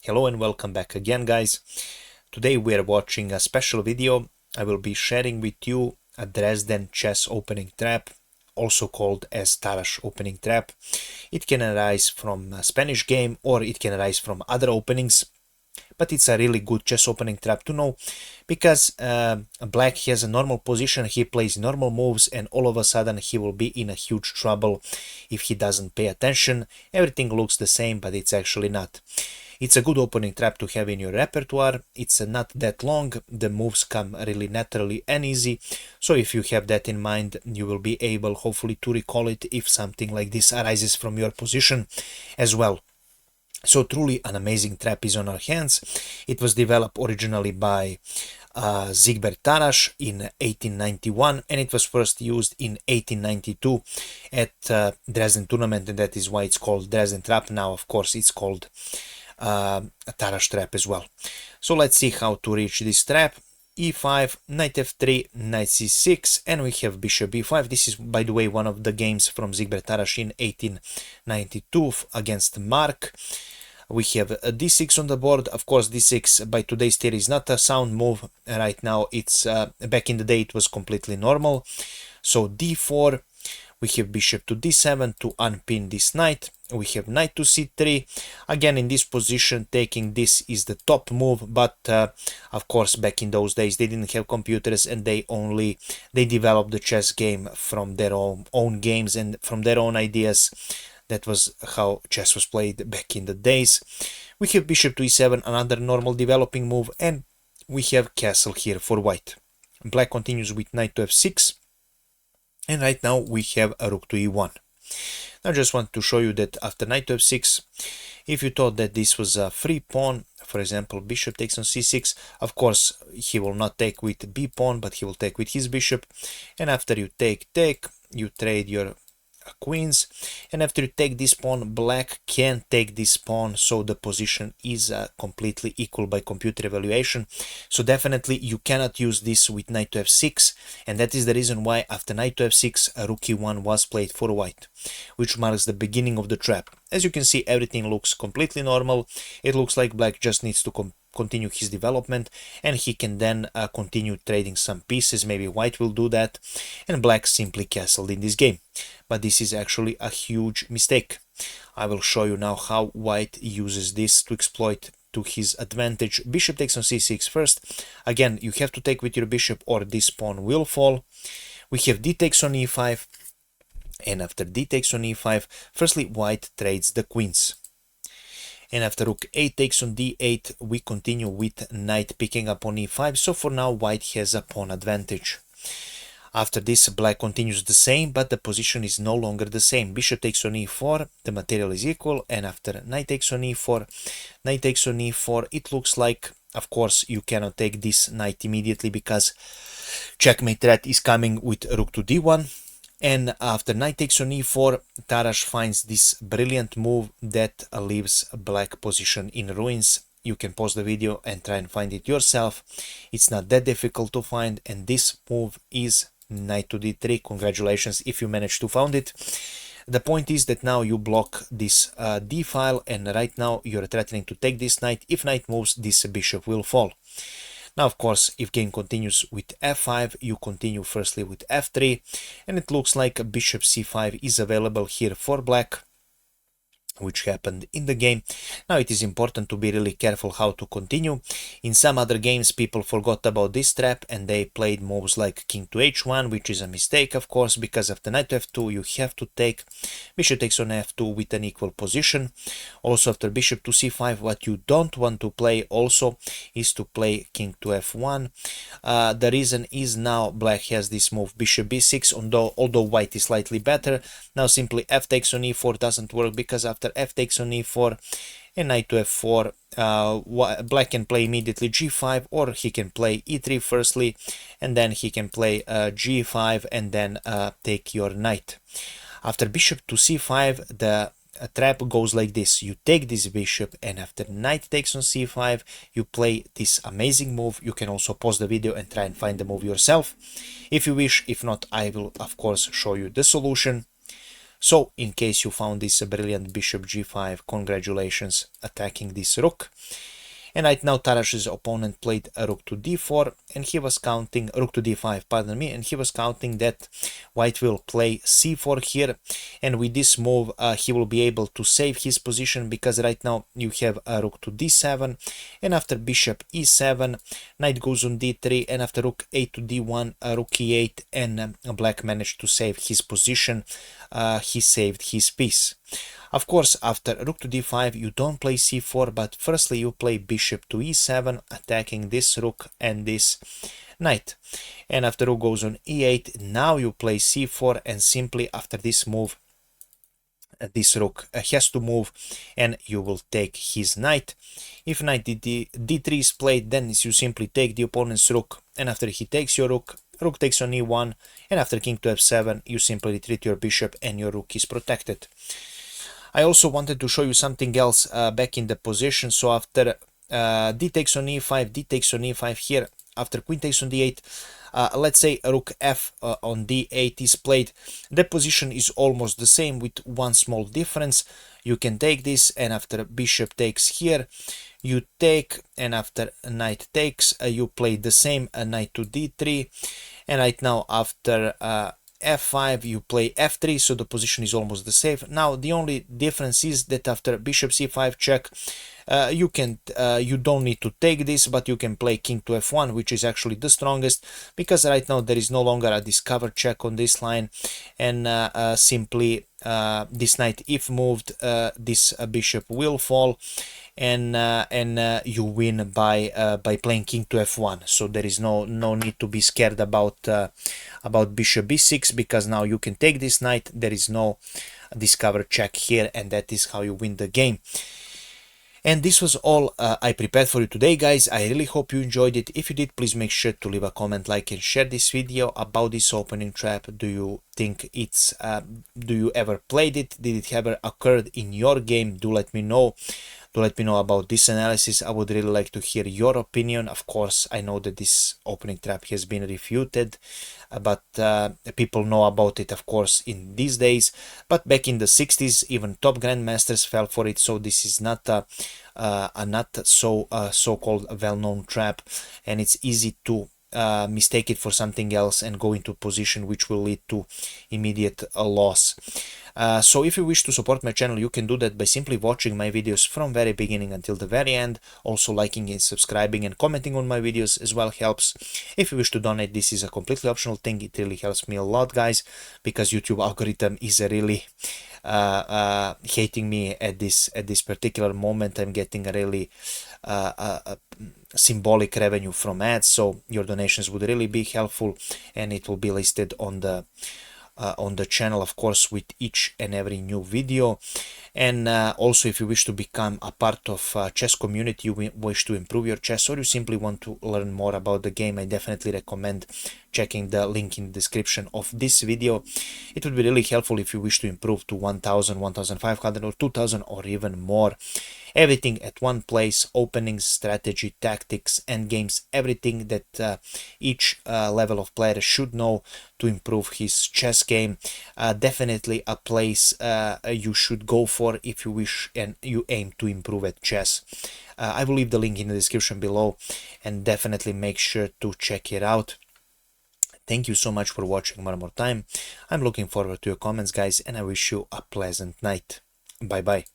Hello and welcome back again, guys. Today we are watching a special video. I will be sharing with you a Dresden chess opening trap, also called as Tarrasch opening trap. It can arise from a Spanish game or it can arise from other openings, but it's a really good chess opening trap to know because Black has a normal position, he plays normal moves, and all of a sudden he will be in a huge trouble if he doesn't pay attention. Everything looks the same, but it's actually not. It's a good opening trap to have in your repertoire. It's not that long, the moves come really naturally and easy, so if you have that in mind, you will be able hopefully to recall it if something like this arises from your position as well. So truly an amazing trap is on our hands. It was developed originally by Tarrasch in 1891, and it was first used in 1892 at Dresden tournament, and that is why it's called Dresden trap. Now of course it's called a Tarrasch trap as well. So let's see how to reach this trap. e5, knight f3, knight c6, and we have bishop b5. This is, by the way, one of the games from Tarrasch in 1892 against Mark. We have a d6 on the board. Of course, d6 by today's theory is not a sound move. Right now, it's back in the day it was completely normal. So d4, we have bishop to d7 to unpin this knight. We have knight to c3. Again, in this position, taking this is the top move, but of course, back in those days, they didn't have computers and they developed the chess game from their own games and from their own ideas. That was how chess was played back in the days. We have bishop to e7, another normal developing move, and we have castle here for white. Black continues with knight to f6, and right now we have a rook to e1. I just want to show you that after knight to f6, if you thought that this was a free pawn, for example, bishop takes on c6, of course he will not take with b pawn, but he will take with his bishop, and after you take, you trade your queens, and after you take this pawn, black can take this pawn, so the position is completely equal by computer evaluation. So definitely you cannot use this with knight to f6, and that is the reason why after knight to f6 a rook e1 was played for white, which marks the beginning of the trap. As you can see, everything looks completely normal. It looks like black just needs to continue his development, and he can then continue trading some pieces. Maybe white will do that, and black simply castled in this game. But this is actually a huge mistake. I will show you now how white uses this to exploit to his advantage. Bishop takes on c6 first. Again, you have to take with your bishop or this pawn will fall. We have d takes on e5, and after d takes on e5, firstly white trades the queens. And after rook a takes on d8, we continue with knight picking up on e5, so for now white has a pawn advantage. After this, black continues the same, but the position is no longer the same. Bishop takes on e4, the material is equal, and after knight takes on e4, knight takes on e4, it looks like, of course, you cannot take this knight immediately because checkmate threat is coming with rook to d1. And after knight takes on e4, Tarrasch finds this brilliant move that leaves black position in ruins. You can pause the video and try and find it yourself. It's not that difficult to find, and this move is knight to d3. Congratulations if you managed to find it. The point is that now you block this d file, and right now you're threatening to take this knight. If knight moves, this bishop will fall. Now, of course, if game continues with f5, you continue firstly with f3, and it looks like bishop c5 is available here for black, which happened in the game. Now it is important to be really careful how to continue. In some other games, people forgot about this trap and they played moves like king to h1, which is a mistake, of course, because after knight to f2, you have to take bishop takes on f2 with an equal position. Also, after bishop to c5, what you don't want to play also is to play king to f1. The reason is now black has this move bishop b6, although white is slightly better. Now simply f takes on e4 doesn't work because after f takes on e4 and knight to f4, black can play immediately g5, or he can play e3 firstly, and then he can play g5 and then take your knight. After bishop to c5, the trap goes like this. You take this bishop, and after knight takes on c5, you play this amazing move. You can also pause the video and try and find the move yourself if you wish. If not, I will of course show you the solution. So in case you found this brilliant bishop g5, congratulations attacking this rook. And right now Tarrasch's opponent played a rook to d4, and he was counting rook to d5, pardon me, and he was counting that white will play c4 here, and with this move he will be able to save his position, because right now you have a rook to d7, and after bishop e7, knight goes on d3, and after rook a to d1, rook e8, and black managed to save his position. He saved his piece. Of course, after rook to d5, you don't play c4, but firstly you play bishop to e7, attacking this rook and this knight. And after rook goes on e8, now you play c4, and simply after this move, this rook has to move, and you will take his knight. If knight d3 is played, then you simply take the opponent's rook, and after he takes your rook, rook takes on e1, and after king to f7, you simply retreat your bishop, and your rook is protected. I also wanted to show you something else back in the position. So after d takes on e5, d takes on e5 here, after queen takes on d8, let's say rook f on d8 is played, the position is almost the same with one small difference. You can take this, and after bishop takes here, you take, and after knight takes, you play the same, knight to d3, and right now after f5 you play f3, so the position is almost the same. Now the only difference is that after bishop c5 check, you don't need to take this, but you can play king to f1, which is actually the strongest, because right now there is no longer a discover check on this line, and simply this knight, if moved, this bishop will fall, and you win by playing king to f1. So there is no need to be scared about bishop b6, because now you can take this knight, there is no discover check here, and that is how you win the game. And this was all I prepared for you today, guys. I really hope you enjoyed it. If you did, please make sure to leave a comment, like, and share this video about this opening trap. Do you think it's do you ever played it? Did it ever occurred in your game? Do let me know. Do let me know about this analysis. I would really like to hear your opinion. Of course, I know that this opening trap has been refuted, but people know about it, of course, in these days. But back in the 60s, even top grandmasters fell for it. So this is not a not so-called well-known trap, and it's easy to mistake it for something else and go into a position which will lead to immediate loss. So if you wish to support my channel, you can do that by simply watching my videos from very beginning until the very end. Also liking and subscribing and commenting on my videos as well helps. If you wish to donate, this is a completely optional thing. It really helps me a lot, guys, because YouTube algorithm is really hating me at this particular moment. I'm getting a really symbolic revenue from ads, so your donations would really be helpful, and it will be listed on the channel, of course, with each and every new video. And also, if you wish to become a part of chess community, you wish to improve your chess, or you simply want to learn more about the game, I definitely recommend checking the link in the description of this video. It would be really helpful if you wish to improve to 1000, 1500 or 2000 or even more. Everything at one place: openings, strategy, tactics, endgames, everything that each level of player should know to improve his chess game. Definitely a place you should go for if you wish and you aim to improve at chess. I will leave the link in the description below, and definitely make sure to check it out. Thank you so much for watching one more time. I'm looking forward to your comments, guys, and I wish you a pleasant night. Bye bye.